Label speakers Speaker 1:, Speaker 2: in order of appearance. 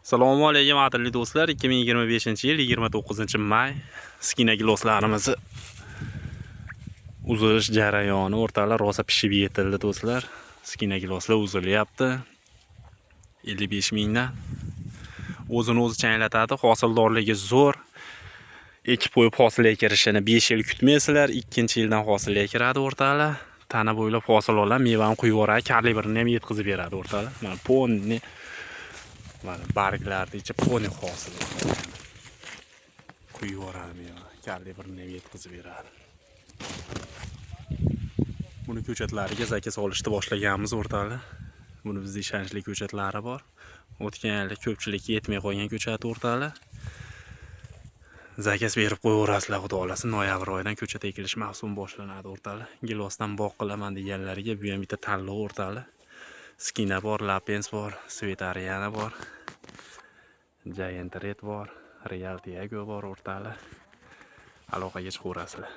Speaker 1: Assalomu alaykum qadrli do'stlar. 2025-yil 29-may skina giloslarimizni uzilish jarayoni o'rtalar rosa pishib yetildi do'stlar. Skina giloslar uzilyapti. 55 mingdan. O'zini-o'zi changlatadi, hosildorligi zo'r. Ekib qo'yib hosilga kirishini 5 yil kutmaysizlar, 2-yildan hosilga kiradi o'rtalar. Tana bo'ylab hosil oladi, mevani quyib yuboradi, kalibrini ham yetkazib beradi o'rtalar. Mana ponni mana barglarni ichi poni hosil. Quyib yuboradi meva, kalibrini ham yetkazib beradi. Buni ko'chatlariga zakas olishni boshlaganmiz o'rtalar. Buni bizda ishonchli ko'chatlari bor. O'tgan yilda ko'pchilikka yetmay qolgan ko'chat o'rtalar. Zakas berib qo'yaverasizlar, xudo xolasa. Noyabr oyidan ko'chat ekilish mavsumi boshlanadi o'rtalar. Gilosdan bog' qilaman deganlarga bu ham bitta tanlov o'rtalar. Skina bor, Lapens bor, Svetariana bor, Giant Red bor, Real Tiago bor o'rtalar. Aloqaga chiqaverasizlar.